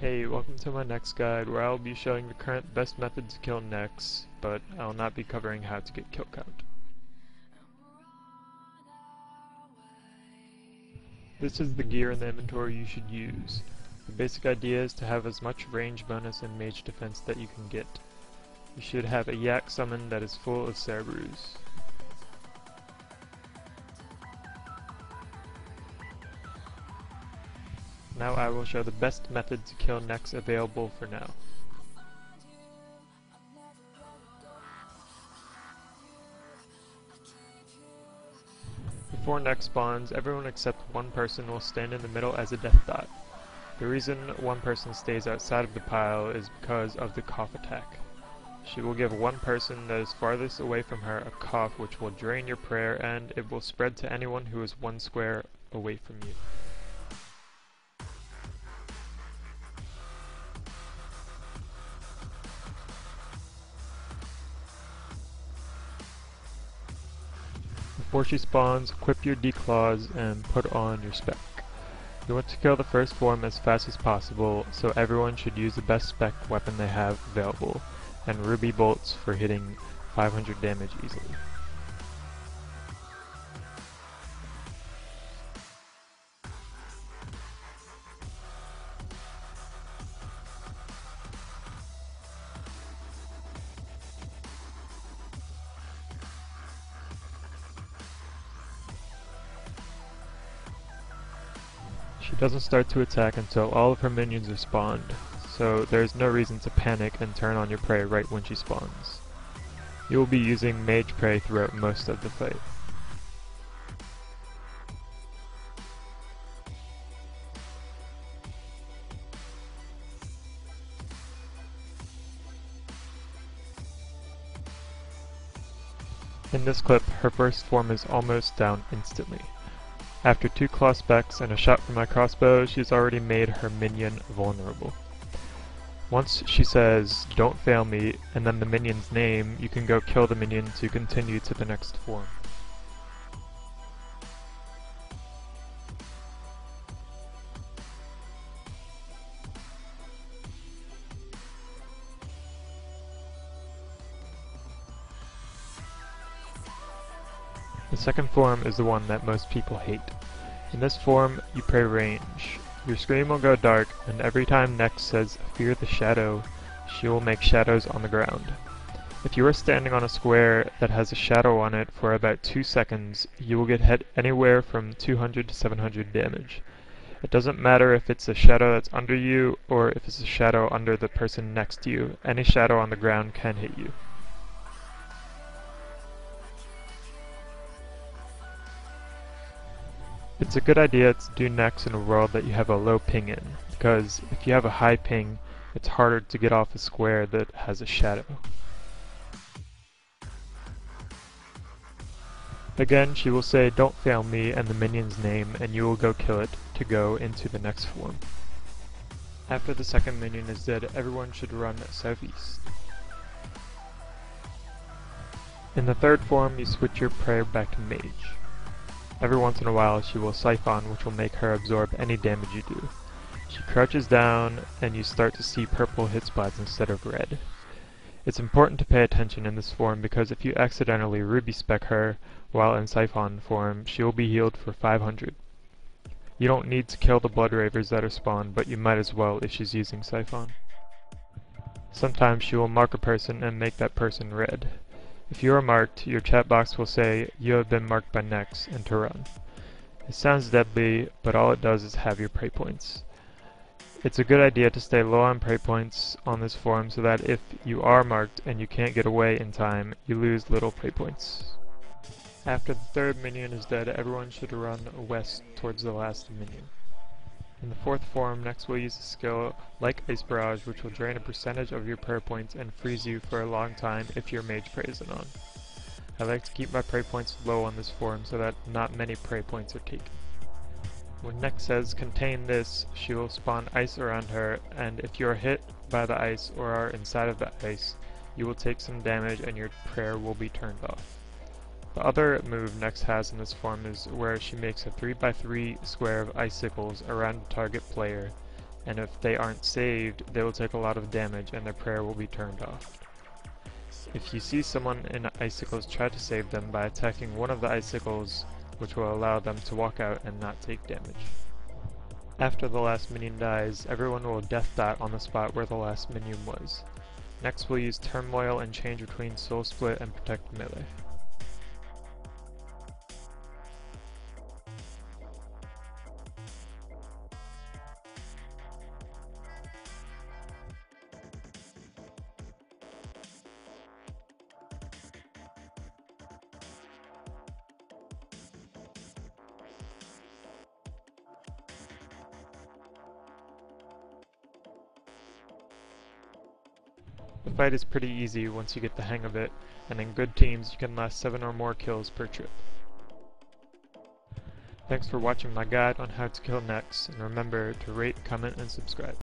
Hey, welcome to my next guide where I will be showing the current best method to kill necks, but I will not be covering how to get kill count. This is the gear in the inventory you should use. The basic idea is to have as much range bonus and mage defense that you can get. You should have a yak summon that is full of Cerberus. Now I will show the best method to kill necks available for now. Before neck spawns, everyone except one person will stand in the middle as a death dot. The reason one person stays outside of the pile is because of the cough attack. She will give one person that is farthest away from her a cough which will drain your prayer, and it will spread to anyone who is one square away from you. Before she spawns, equip your declaws and put on your spec. You want to kill the first form as fast as possible, so everyone should use the best spec weapon they have available, and ruby bolts for hitting 500 damage easily. She doesn't start to attack until all of her minions are spawned, so there is no reason to panic and turn on your prey right when she spawns. You will be using mage prey throughout most of the fight. In this clip, her first form is almost down instantly. After 2 claw specs and a shot from my crossbow, she's already made her minion vulnerable. Once she says, "Don't fail me," and then the minion's name, you can go kill the minion to continue to the next form. The second form is the one that most people hate. In this form, you pray range. Your screen will go dark, and every time Nex says, "Fear the shadow," she will make shadows on the ground. If you are standing on a square that has a shadow on it for about 2 seconds, you will get hit anywhere from 200 to 700 damage. It doesn't matter if it's a shadow that's under you, or if it's a shadow under the person next to you. Any shadow on the ground can hit you. It's a good idea to do Nex in a world that you have a low ping in, because if you have a high ping, it's harder to get off a square that has a shadow. Again, she will say, "Don't fail me," and the minion's name, and you will go kill it to go into the next form. After the second minion is dead, everyone should run southeast. In the third form, you switch your prayer back to mage. Every once in a while she will siphon, which will make her absorb any damage you do. She crouches down and you start to see purple hit spots instead of red. It's important to pay attention in this form because if you accidentally ruby spec her while in siphon form, she will be healed for 500. You don't need to kill the blood ravers that are spawned, but you might as well if she's using siphon. Sometimes she will mark a person and make that person red. If you are marked, your chat box will say, "You have been marked by Nex," and to run. It sounds deadly, but all it does is have your prey points. It's a good idea to stay low on prey points on this form so that if you are marked and you can't get away in time, you lose little prey points. After the third minion is dead, everyone should run west towards the last minion. In the fourth form, Nex will use a skill like Ice Barrage, which will drain a percentage of your prayer points and freeze you for a long time if your mage prey isn't on. I like to keep my prey points low on this form so that not many prey points are taken. When Nex says, "Contain this," she will spawn ice around her, and if you are hit by the ice or are inside of the ice, you will take some damage and your prayer will be turned off. The other move Nex has in this form is where she makes a 3x3 square of icicles around the target player, and if they aren't saved, they will take a lot of damage and their prayer will be turned off. If you see someone in icicles, try to save them by attacking one of the icicles, which will allow them to walk out and not take damage. After the last minion dies, everyone will death dot on the spot where the last minion was. Next we'll use Turmoil and change between Soul Split and Protect Melee. The fight is pretty easy once you get the hang of it, and in good teams you can last 7 or more kills per trip. Thanks for watching my guide on how to kill next, and remember to rate, comment, and subscribe.